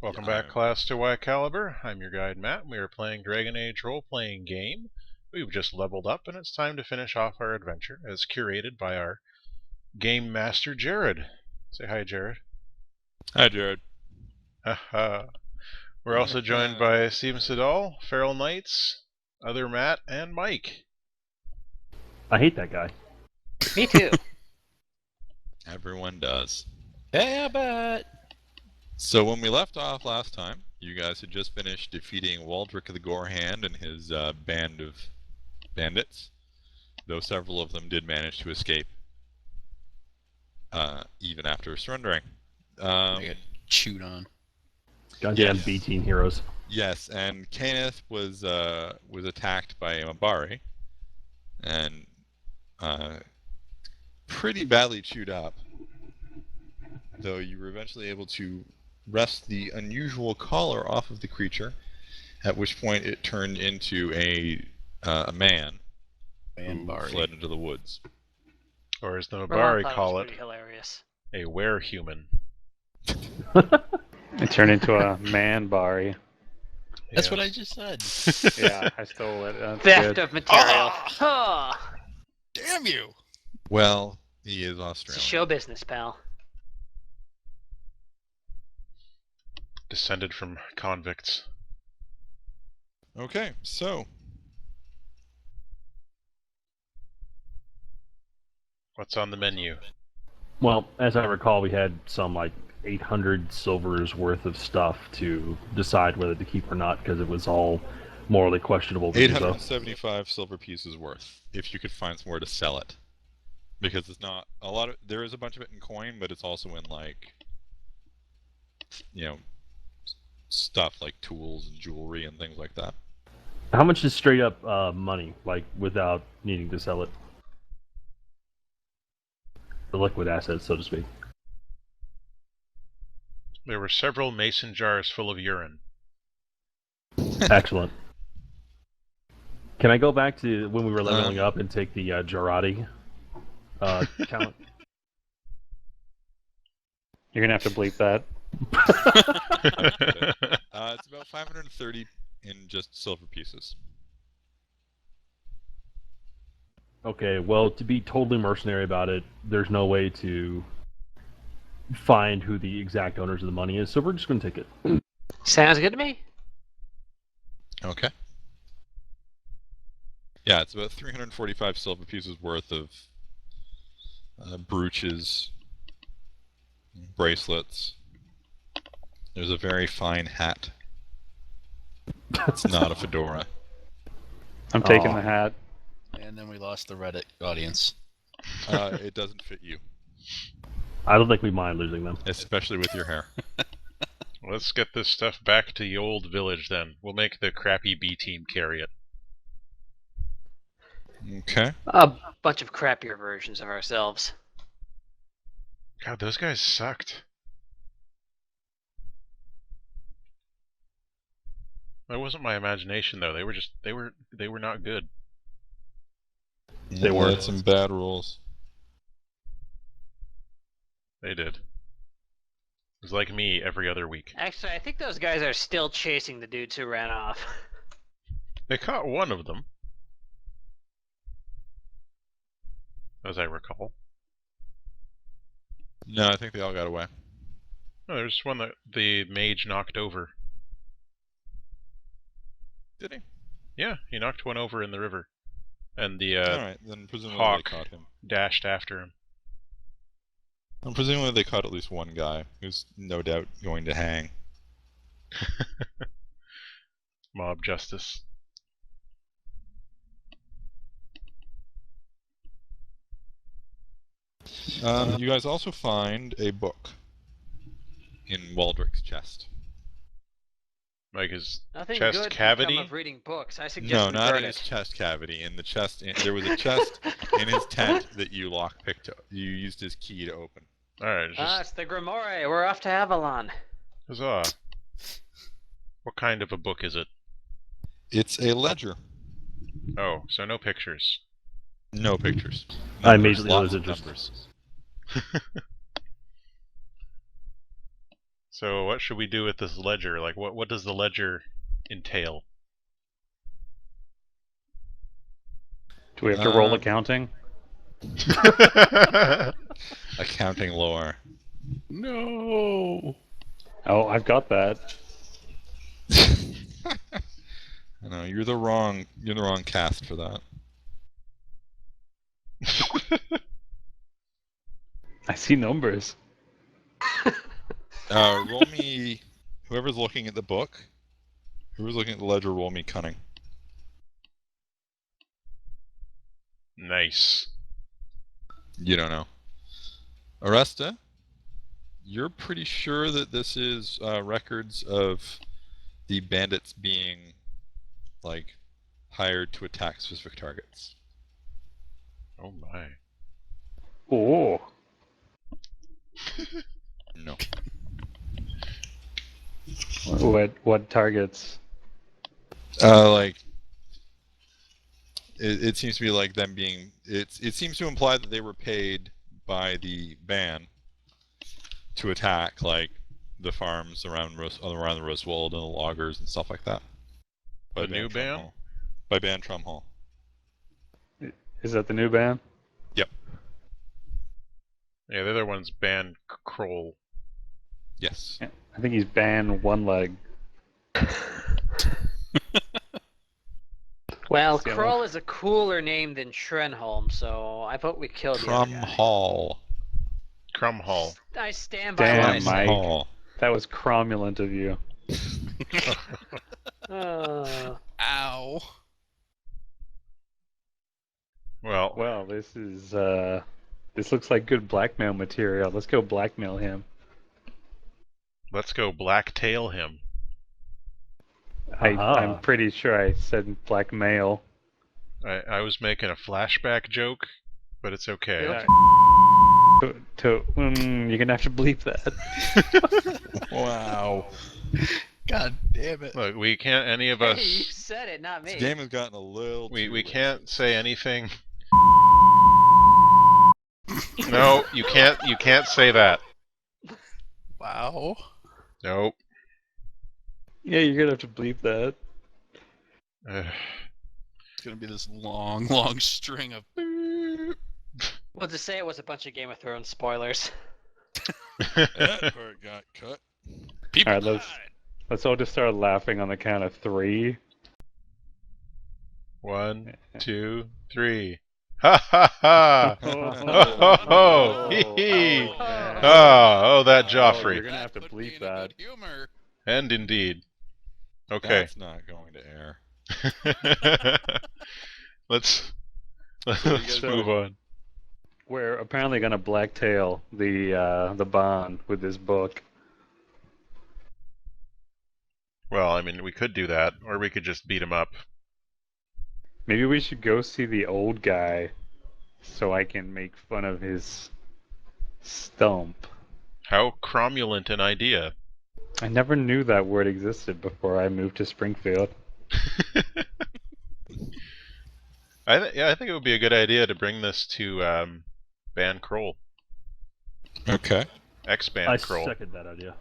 Welcome back, class, to Y Caliber. I'm your guide, Matt. We are playing Dragon Age role-playing game. We've just leveled up, and it's time to finish off our adventure, as curated by our game master, Jared. Say hi, Jared. Hi, Jared. We're also joined by Steven Siddall, FeralKnights, other Matt, and Mike. I hate that guy. Me too. Everyone does. Yeah, but... So when we left off last time, you guys had just finished defeating Waldrick the Gorehand and his band of bandits, though several of them did manage to escape, even after surrendering. They got chewed on. Goddamn B-team heroes. Yes, and Kenneth was attacked by Mabari, and pretty badly chewed up, though you were eventually able to wrest the unusual collar off of the creature, at which point it turned into a man who fled into the woods. Or as the Mabari call it, hilarious. a were-human. It turned into a man-bari. That's what I just said. Yeah, I stole it. That's Theft good. of material. Oh, Damn you! Well, he is it's Australian. show business, pal. Descended from convicts. Okay, so What's on the menu? Well, as I recall, we had some like 800 silvers worth of stuff to decide whether to keep or not, because it was all morally questionable. 875 silver pieces worth, if you could find somewhere to sell it. Because it's not a lot of, there is a bunch of it in coin, but it's also in, like, you know, stuff like tools and jewelry and things like that. How much is straight up money, like without needing to sell it? The liquid assets, so to speak. There were several mason jars full of urine. Excellent. Can I go back to when we were leveling up and take the Jarati talent? You're gonna have to bleep that. It's about 530 in just silver pieces. Okay, well, to be totally mercenary about it, there's no way to find who the exact owners of the money is, so we're just going to take it. Sounds good to me. Okay. Yeah, it's about 345 silver pieces worth of brooches, bracelets. There's a very fine hat. It's not a fedora. I'm taking the hat. And then we lost the Reddit audience. It doesn't fit you, I don't think we mind losing them. especially with your hair. Let's get this stuff back to the old village, then. We'll make the crappy B-team carry it. Okay. A bunch of crappier versions of ourselves. God, those guys sucked. That wasn't my imagination, though. They were not good. They were. had some bad rules. They did. It was like me every other week. Actually, I think those guys are still chasing the dudes who ran off. They caught one of them, as I recall. No, I think they all got away. No, there's one that the mage knocked over. Did he? Yeah, he knocked one over in the river. And the Alright, then presumably hawk they caught him. dashed after him. And presumably they caught at least one guy, who's no doubt going to hang. Mob justice. You guys also find a book in Waldrick's chest. Like his Nothing chest good cavity? can come of reading books. I suggest No, we not burn in his it. chest cavity. In the chest, there was a chest in his tent that you lockpicked. You used his key to open. Alright, Ah, just... it's the Grimoire. We're off to Avalon. Huzzah. What kind of a book is it? It's a ledger. Oh, so no pictures. No pictures. I Numbers, immediately lots was of interested. numbers. So what should we do with this ledger? Like, what does the ledger entail? Do we have to roll accounting? Accounting lore. No. Oh, I've got that. No, you're the wrong cast for that. I see numbers. Roll me. Whoever's looking at the book, whoever's looking at the ledger, roll me cunning. Nice. You don't know. Aresta, you're pretty sure that this is records of the bandits being, like, hired to attack specific targets. Oh my. Oh. No. What targets? Like, it seems to be like them being. It seems to imply that they were paid by the Bann to attack, like, the farms around the Rosewold and the loggers and stuff like that. The new Bann? Hall. By Bann Trum Hall. Is that the new band? Yep. Yeah, the other one's Bann Kroll. Yes. Yeah, I think he's banned one leg. Well, So- Kroll is a cooler name than Shenholm, so I vote we kill the other Trum guy. Hall. Crum Hall. I stand by Damn, what I Trum said. Mike. Hall. That was cromulent of you. Ow. Well, Well, this is this looks like good blackmail material. Let's go blackmail him. let's go blacktail him. Aha. I'm pretty sure I said blackmail. I was making a flashback joke, but it's okay. Yep. You're gonna have to bleep that. Wow. God damn it. Look, we can't, any of Hey, you us, said it, not me. This game has gotten a little. we too can't racist. say anything. No, you can't say that. Wow. Nope. Yeah, you're gonna have to bleep that. Ugh. It's gonna be this long, long string of. Well, to say it was a bunch of Game of Thrones spoilers. That part got cut. People Alright, let's- died. Let's all just start laughing on the count of 3. 1, 2, 3. Ha ha ha! Oh, ho, hee hee. Oh, that You're Joffrey. gonna have to Put me bleep in a that. good humor. And indeed. Okay. That's not going to air. let's guys- move on. We're apparently gonna blacktail the Bann with this book. Well, I mean, we could do that, or we could just beat him up. Maybe we should go see the old guy so I can make fun of his stump. How cromulent an idea. I never knew that word existed before I moved to Springfield. Yeah, I think it would be a good idea to bring this to Bann Kroll. Okay. Ex-Bann I Kroll. second that idea.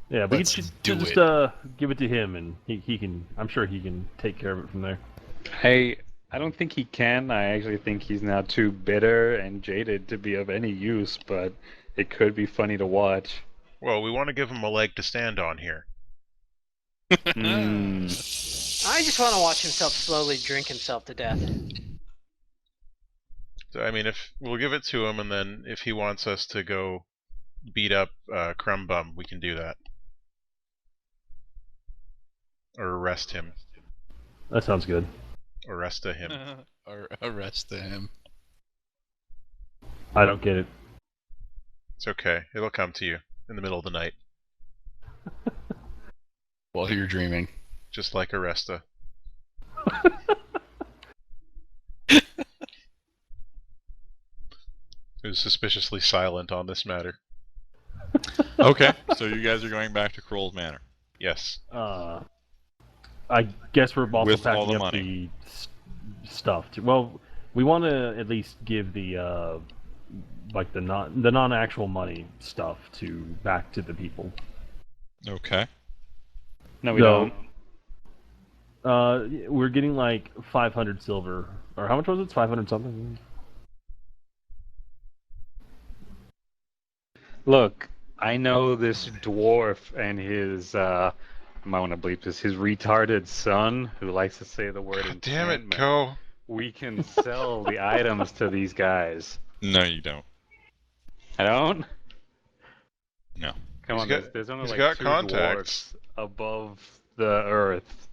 Yeah, but Let's you just do just it. give it to him, and he can. I'm sure he can take care of it from there. I don't think he can. I actually think he's now too bitter and jaded to be of any use, but it could be funny to watch. Well, we want to give him a leg to stand on here. Mm. I just want to watch himself slowly drink himself to death. So, I mean, if we'll give it to him, and then if he wants us to go beat up Crumb Bum, we can do that. Or arrest him. That sounds good. Arresta him. Or arrest him. I don't get it. It's okay. It'll come to you in the middle of the night. While you're dreaming. Just like Arresta. Who's suspiciously silent on this matter. Okay. So you guys are going back to Kroll's Manor. Yes. I guess we're also With all packing the up money. the stuff. Well, we want to at least give the like the non-actual money stuff to back to the people. Okay. No, we No. don't. We're getting like 500 silver, or how much was it? 500 something. Look, I know this dwarf and his, I might want to bleep this, his retarded son who likes to say the word God damn it, enchantment. Ko. We can sell the items to these guys. No, you don't. I don't? No. Come He's on, got- there's only he's like got 2 contacts. dwarfs above the earth.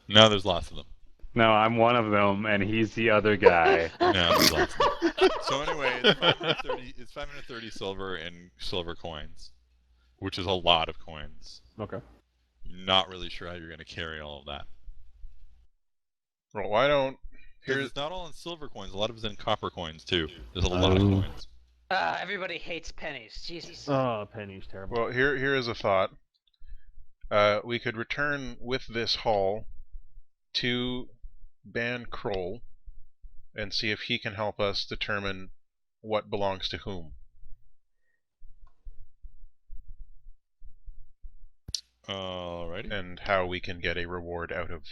No, there's lots of them. No, I'm one of them, and he's the other guy. No, there's lots of them. So anyway, it's 530 silver in silver coins, which is a lot of coins. Okay. Not really sure how you're going to carry all of that. Well, why don't... Because Here's... it's not all in silver coins. A lot of it's in copper coins, too. There's a lot of coins. Everybody hates pennies. Jesus. Oh, penny's terrible. Well, here is a thought. We could return with this haul to Bann and see if he can help us determine what belongs to whom. Alrighty. And how we can get a reward out of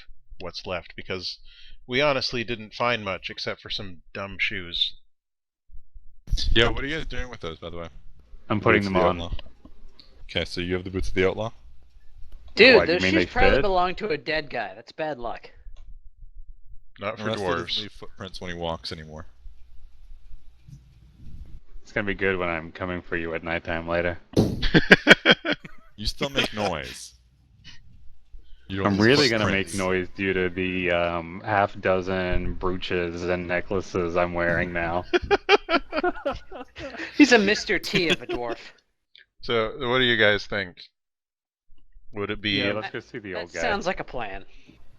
what's left, because we honestly didn't find much except for some dumb shoes. Yeah, what are you guys doing with those, by the way? I'm putting Boots them of the on. Outlaw. Okay, so you have the Boots of the Outlaw? Dude, Why, do you those mean shoes they probably fit? belong to a dead guy. That's bad luck. Not for Unless he doesn't dwarves. leave footprints when he walks anymore. It's gonna be good when I'm coming for you at nighttime later. You still make noise. You don't I'm leave really gonna footprints. make noise due to the half dozen brooches and necklaces I'm wearing now. He's a Mr. T of a dwarf. So, what do you guys think? Would it be... Yeah, let's go see the That old guy. sounds like a plan.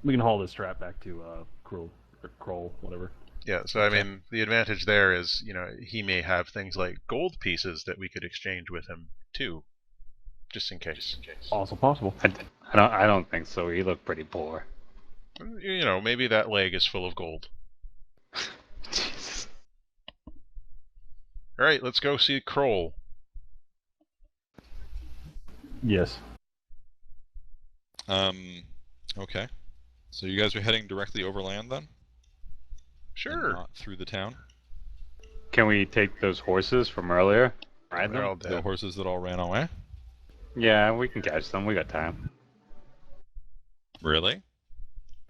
We can haul this trap back to Kroll, whatever. Yeah, so I mean, the advantage there is, you know, he may have things like gold pieces that we could exchange with him, too. Just in case. Also possible. I don't think so. He looked pretty poor. You know, maybe that leg is full of gold. Jesus. Alright, let's go see Kroll. Yes. Okay. So you guys are heading directly overland then? And Sure. not through the town? Can we take those horses from earlier? Ride They're all them? The dead. horses that all ran away? Yeah, we can catch them. We got time. Really?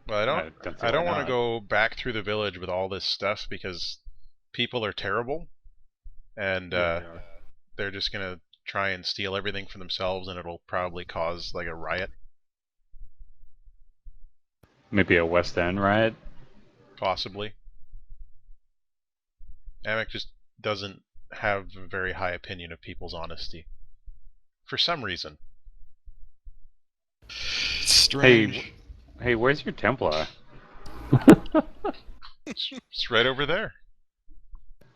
Well, I see don't why want to not. go back through the village with all this stuff because people are terrible, and they're just gonna try and steal everything for themselves, and it'll probably cause like a riot. Maybe a West End riot? Possibly. Amek just doesn't have a very high opinion of people's honesty. For some reason. Strange. Hey, where's your Templar? It's right over there.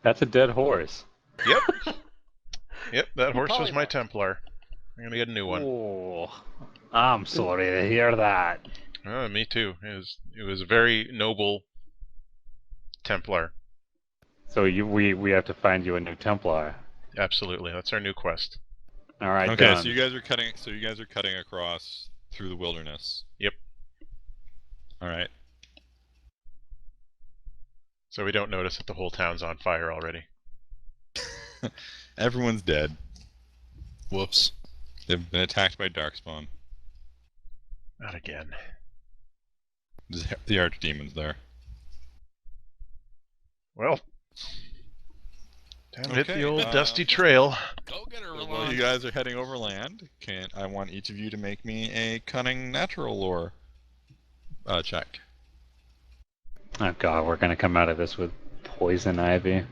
That's a dead horse. Yep. Yep, that horse was my polymorphed. Templar. I'm gonna get a new one. Oh, I'm sorry to hear that. Oh, me too. It was a very noble Templar. So we have to find you a new Templar. Absolutely. That's our new quest. All right, Okay, done. so you guys are cutting. So you guys are cutting across through the wilderness. Yep. All right. So we don't notice that the whole town's on fire already. Everyone's dead. Whoops. They've been attacked by darkspawn. Not again. The archdemon's there. Well, time to hit Okay, the old dusty trail. Go get her, While Rolon. you guys are heading overland, I want each of you to make me a cunning natural lore check. Oh god, we're gonna come out of this with poison ivy.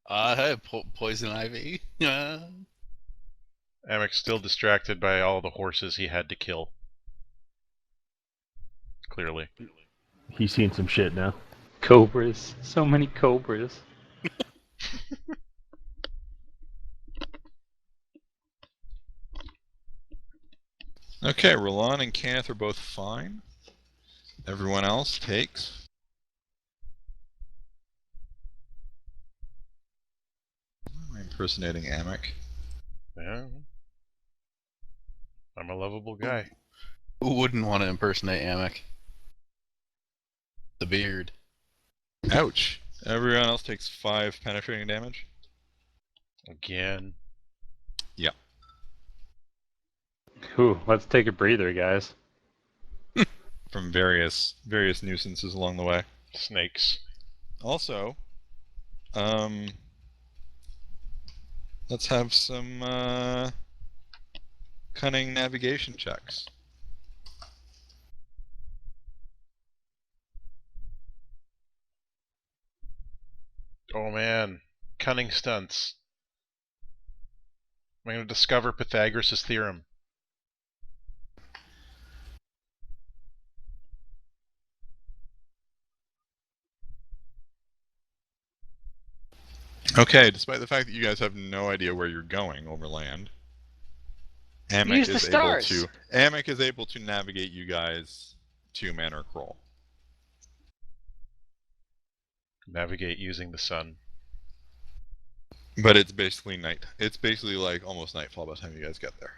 Hey, poison ivy. Amek's still distracted by all the horses he had to kill. Clearly. He's seen some shit now. Cobras, so many cobras. Okay, Roland and Kenneth are both fine. Everyone else takes impersonating Amek. Yeah. I'm a lovable guy. Who wouldn't want to impersonate Amek? The beard. Ouch! Everyone else takes 5 penetrating damage. Again. Whew, let's take a breather, guys. From various nuisances along the way. Snakes. Also, let's have some cunning navigation checks. Oh man. Cunning stunts. I'm going to discover Pythagoras' theorem. Okay, despite the fact that you guys have no idea where you're going over land, Use the stars. Amek is able to navigate you guys to Manor Kroll. Navigate using the sun. But it's basically night. It's basically like almost nightfall by the time you guys get there.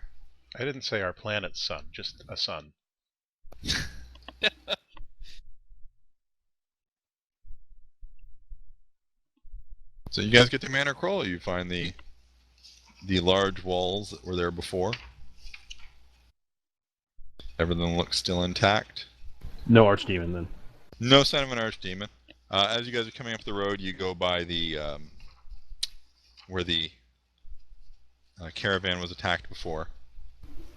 I didn't say our planet's sun, just a sun. So you guys get to Manor Kroll. You find the large walls that were there before. Everything looks still intact. No archdemon then. No sign of an archdemon. As you guys are coming up the road, you go by the where the caravan was attacked before.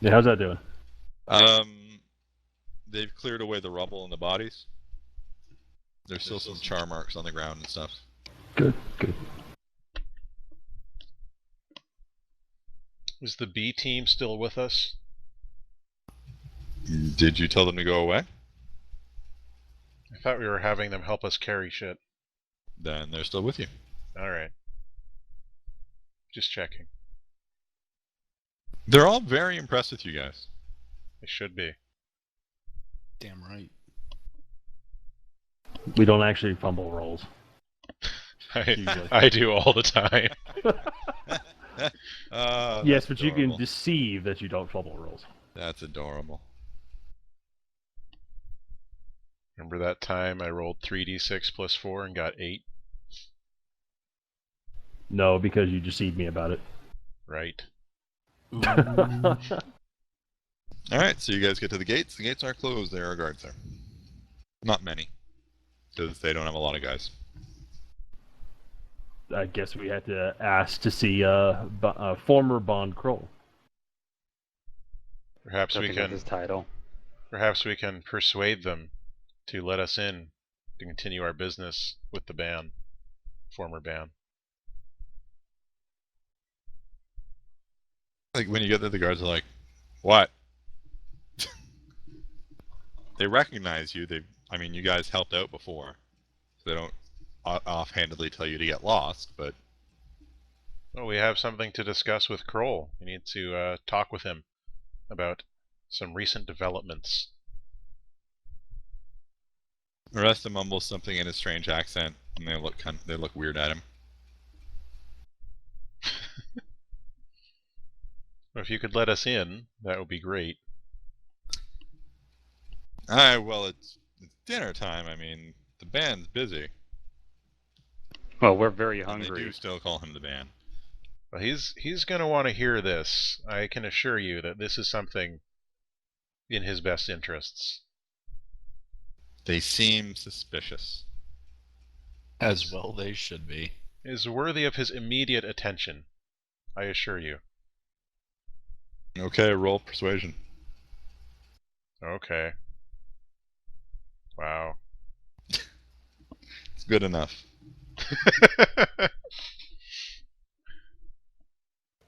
Yeah, how's that doing? They've cleared away the rubble and the bodies. There's still some char marks on the ground and stuff. Good, good. Is the B team still with us? Did you tell them to go away? I thought we were having them help us carry shit. Then they're still with you. Alright. Just checking. They're all very impressed with you guys. They should be. Damn right. We don't actually fumble rolls. I do all the time. Yes, but you adorable. can deceive that you don't fumble rolls. That's adorable. Remember that time I rolled 3d6 plus 4 and got 8? No, because you deceived me about it. Right. Alright, so you guys get to the gates. The gates are closed. There are guards there. Not many. Because they don't have a lot of guys. I guess we had to ask to see former Bond Kroll. Perhaps we Looking at can. his title. Perhaps we can persuade them to let us in to continue our business with the Bann, former Bann. Like when you get there, the guards are like, "What?" They recognize you. You guys helped out before, so they don't offhandedly tell you to get lost. But Well, we have something to discuss with Kroll. We need to talk with him about some recent developments. the rest of them mumble something in a strange accent, and they look weird at him. If you could let us in, that would be great. Well, it's dinner time. The band's busy. Well, we're very And they hungry. do still call him the band. Well, he's going to want to hear this. I can assure you that this is something in his best interests. They seem suspicious. As well they should be. It is worthy of his immediate attention, I assure you. Okay, roll persuasion. Okay. Wow. It's good enough.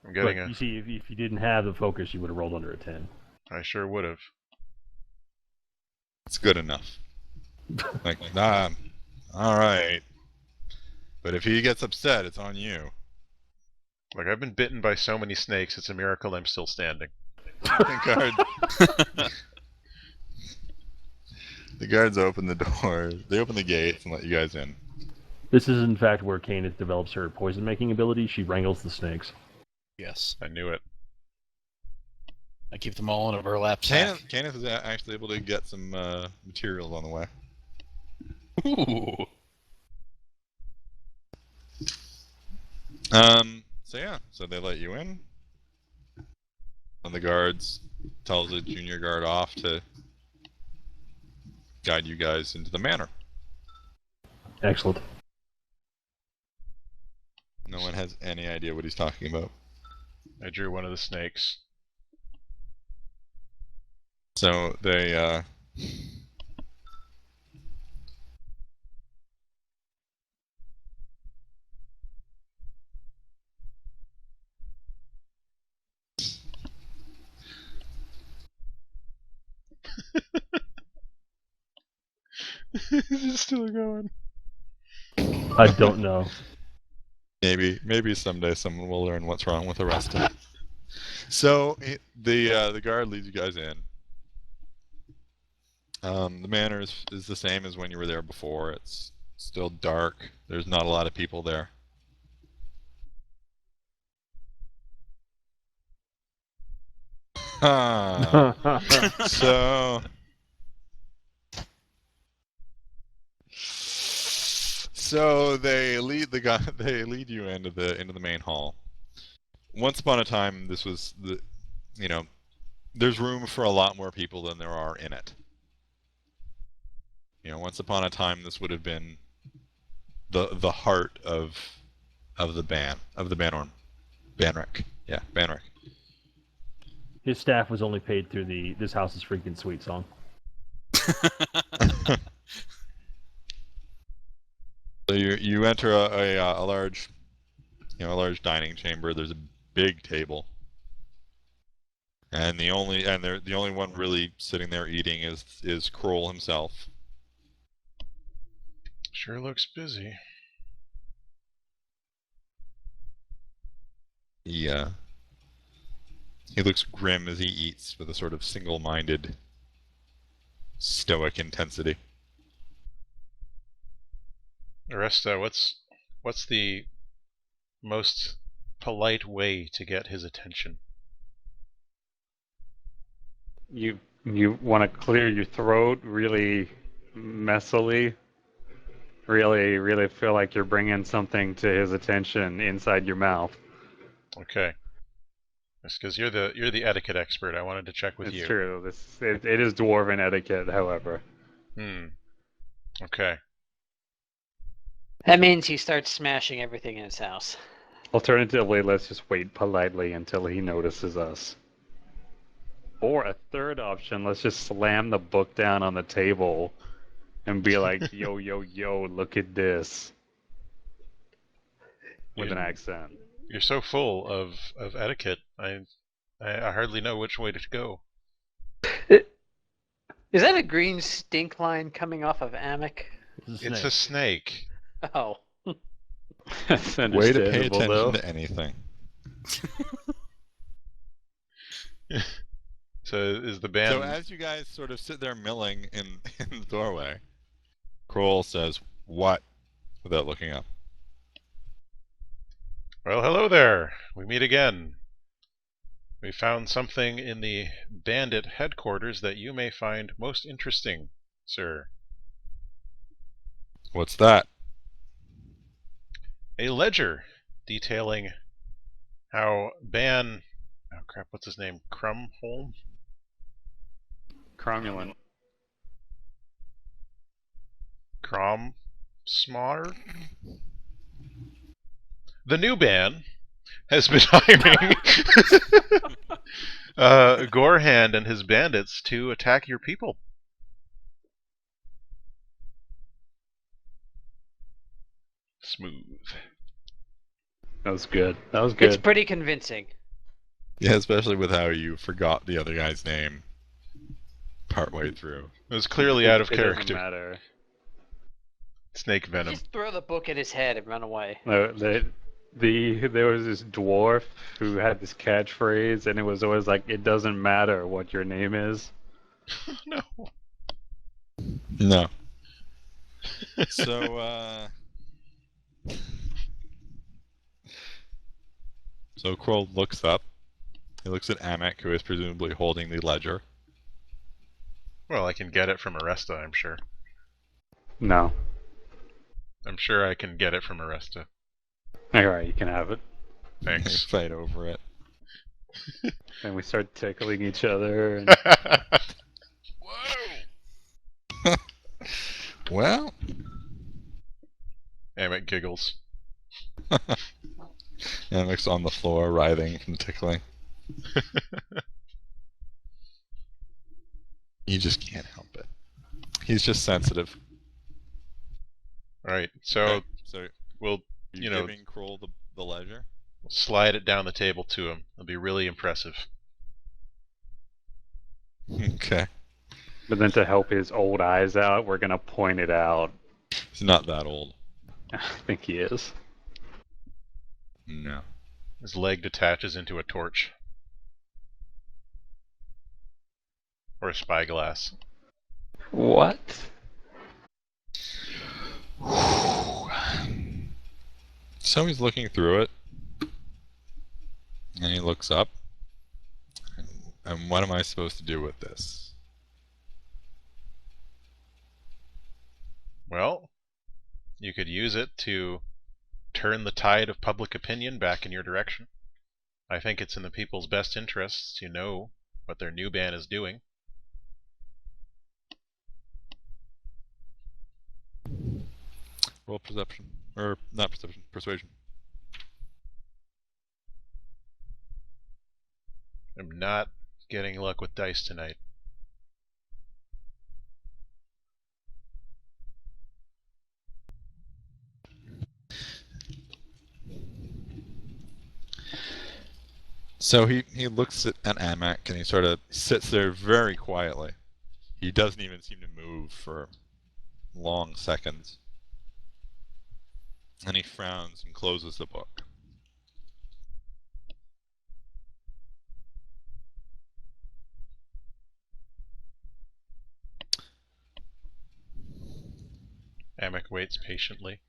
I'm getting But you see, if you didn't have the focus, you would have rolled under a 10. I sure would have. It's good enough. Like, alright. But if he gets upset, it's on you. Like, I've been bitten by so many snakes, it's a miracle I'm still standing. The guards open the doors. They open the gates and let you guys in. This is in fact where Candace develops her poison-making ability. She wrangles the snakes. Yes. I knew it. I keep them all in a burlap sack. Kenneth is actually able to get some materials on the way. Ooh. So they let you in. And the guards tells the junior guard off to guide you guys into the manor. Excellent. No one has any idea what he's talking about. I drew one of the snakes. So they Is it still going? I don't know. maybe someday someone will learn what's wrong with Arrested. So the guard leads you guys in. The manor is the same as when you were there before. It's still dark. There's not a lot of people there. So they lead you into the main hall. Once upon a time, this was there's room for a lot more people than there are in it. Once upon a time, this would have been the heart of the Banrick. Yeah, Banrick. His staff was only paid through the "This House is Freaking Sweet" song. So you enter a large dining chamber. There's a big table, and the only one really sitting there eating is Kroll himself. Sure looks busy. He looks grim as he eats with a sort of single-minded, stoic intensity. Aresta, what's the most polite way to get his attention? You want to clear your throat really messily. Really feel like you're bringing something to his attention inside your mouth. Okay. Just because you're the etiquette expert, I wanted to check with you. It's true. It is dwarven etiquette, however. Okay. That means he starts smashing everything in his house. Alternatively, let's just wait politely until he notices us. Or a third option, let's just slam the book down on the table and be like, yo, yo, yo, look at this. With an accent. You're so full of etiquette, I hardly know which way to go. Is that a green stink line coming off of Amik? It's a snake. Oh. That's Way to pay understandable, attention though. to anything. So is the band... So as you guys sort of sit there milling in the doorway, Kroll says, "What?" without looking up. Well, hello there. We meet again. We found something in the bandit headquarters that you may find most interesting, sir. What's that? A ledger detailing how Bann... Oh crap, what's his name? Crumholm? Cromulent. Cromsmar? The new Bann has been hiring Gorehand and his bandits to attack your people. Smooth. That was good. That was good. It's pretty convincing. Yeah, especially with how you forgot the other guy's name partway through. It was clearly out of It character. doesn't matter. Snake venom. Just throw the book at his head and run away. No, there was this dwarf who had this catchphrase, and it was always like, "It doesn't matter what your name is." No. No. So, So Kroll looks up. He looks at Amek, who is presumably holding the ledger. Well, I can get it from Aresta, I'm sure. No. I'm sure I can get it from Aresta. Alright, you can have it. They Thanks. fight over it. And we start tickling each other. And Whoa! Well, Emmett giggles. Amek's on the floor, writhing from tickling. He just can't help it. He's just sensitive. Alright, so Okay, so we'll you know- giving Kroll the ledger? slide it down the table to him. It'll be really impressive. Okay. but then to help his old eyes out, we're gonna point it out. He's not that old. I think he is. No. His leg detaches into a torch. Or a spyglass. What? So he's looking through it. And he looks up. And what am I supposed to do with this? Well, you could use it to turn the tide of public opinion back in your direction. I think it's in the people's best interests to know what their new ban is doing. Roll perception. Or, not perception, persuasion. I'm not getting luck with dice tonight. So he looks at Amek and he sort of sits there very quietly. He doesn't even seem to move for long seconds. And he frowns and closes the book. Amek waits patiently.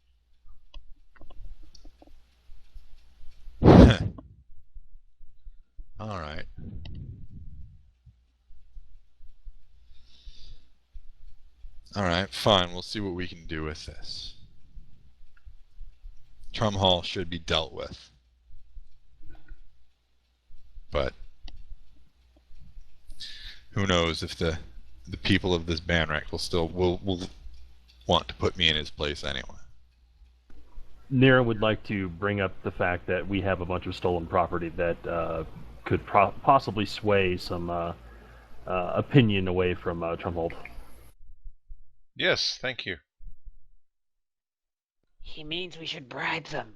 Alright. Alright, fine. We'll see what we can do with this. Trumhall should be dealt with. But who knows if the people of this Banrak will want to put me in his place anyway. Nira would like to bring up the fact that we have a bunch of stolen property that could possibly sway some opinion away from Trumhold. Yes, thank you. He means we should bribe them.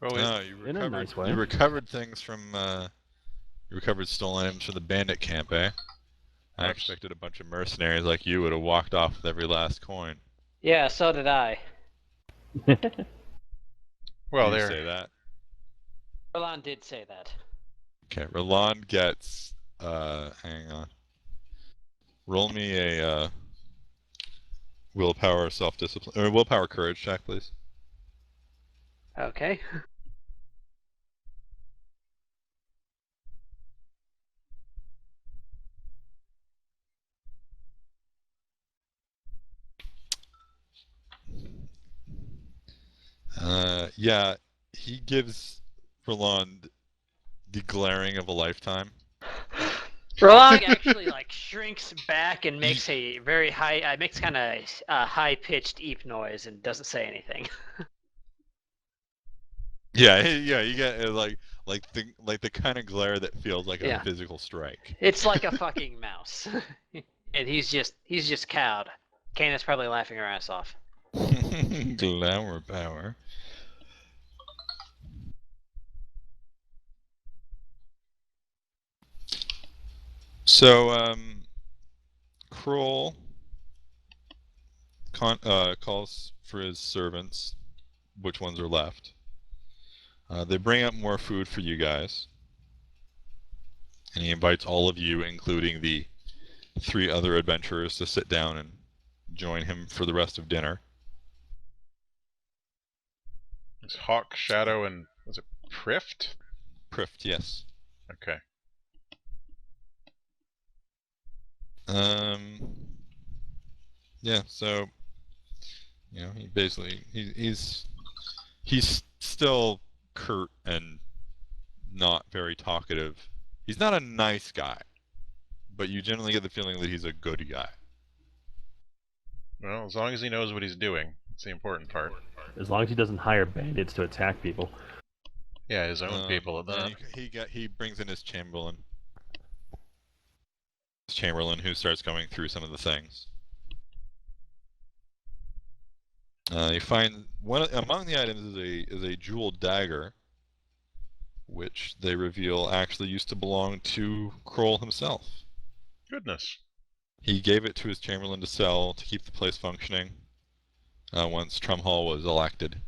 Well, No, you in a recovered, nice way. you recovered things from, you recovered stolen items from the bandit camp, eh? I Perhaps. expected a bunch of mercenaries like you would have walked off with every last coin. Yeah, so did I. well, Did you there. say that? Roland did say that. Okay, Roland gets, hang on. Roll me a, willpower self-discipline, or willpower courage check, please. Okay. Yeah, he gives Roland the glaring of a lifetime. Roland actually like shrinks back and makes a very high, makes kind of high-pitched eep noise and doesn't say anything. Yeah, yeah, you get like the kind of glare that feels like Yeah. a physical strike. It's like a fucking mouse, and he's just cowed. Kana's probably laughing her ass off. Glamour power. So, Kroll calls for his servants, which ones are left. They bring up more food for you guys. And he invites all of you, including the 3 other adventurers, to sit down and join him for the rest of dinner. It's Hawk, Shadow, and was it Prift? Prift, yes. Okay. Yeah, so he basically he's still curt and not very talkative. He's not a nice guy, but you generally get the feeling that he's a good guy. Well, as long as he knows what he's doing, it's the important part. As long as he doesn't hire bandits to attack people. Yeah, his own people at that. He brings in his Chamberlain. Who starts going through some of the things. You find one among the items is a jeweled dagger, which they reveal actually used to belong to Kroll himself. Goodness. He gave it to his Chamberlain to sell to keep the place functioning once Trumhall was elected,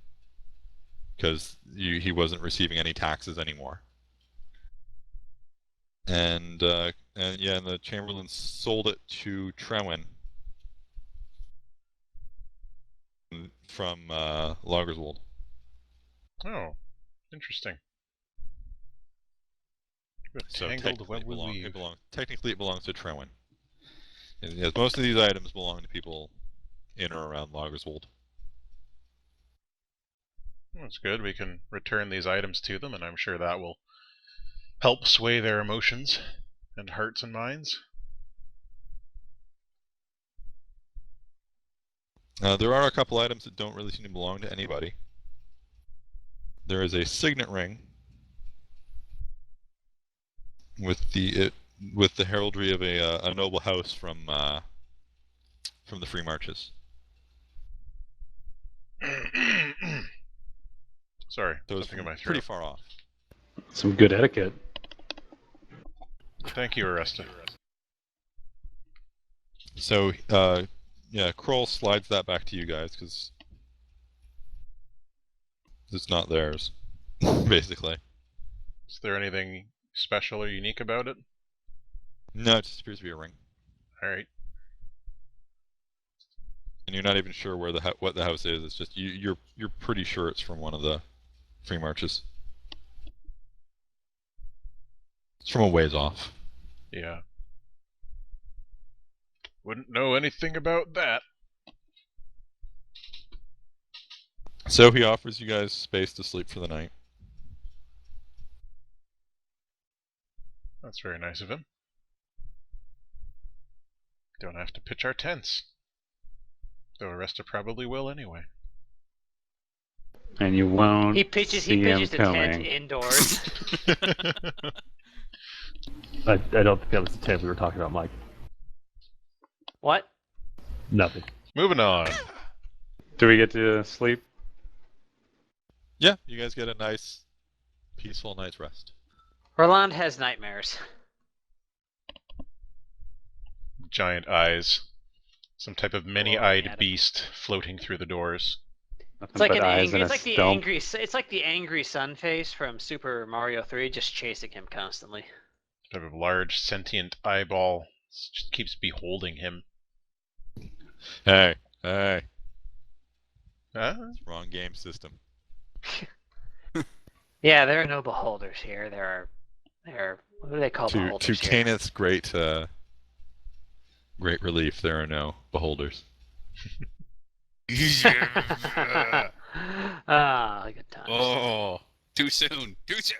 because he wasn't receiving any taxes anymore. And the Chamberlain sold it to Trewin from Lagerswold. Oh, interesting. So Tangled technically it belongs to Trewin. And yes, most of these items belong to people in or around Lagerswold. That's good. We can return these items to them, and I'm sure that will help sway their emotions and hearts and minds. There are a couple items that don't really seem to belong to anybody. There is a signet ring with the heraldry of a noble house from the Free Marches. Sorry, So it's something in my throat. pretty far off. Some good etiquette. Thank you, Aresta. So, Kroll slides that back to you guys, because it's not theirs, basically. Is there anything special or unique about it? No, it just appears to be a ring. Alright. And you're not even sure where what the house is. It's just you're pretty sure it's from one of the Free Marches. It's from a ways off. Yeah. Wouldn't know anything about that. So he offers you guys space to sleep for the night. That's very nice of him. Don't have to pitch our tents. Though Aresta probably will anyway. And you won't He pitches see the him tent coming. indoors. I don't think that was the tent we were talking about, Mike. What? Nothing. Moving on. Do we get to sleep? Yeah, you guys get a nice, peaceful night's rest. Roland has nightmares. Giant eyes. Some type of many-eyed beast floating through the doors. Nothing It's like but an eyes angry. and It's a like the stump. angry. It's like the angry sun face from Super Mario 3, just chasing him constantly. Type of large sentient eyeball just keeps beholding him. Hey. Huh? It's wrong game system. Yeah, there are no beholders here. There are. What do they call To beholders here? Kenneth's great relief, there are no beholders. Ah, good times. Oh, too soon. Too soon.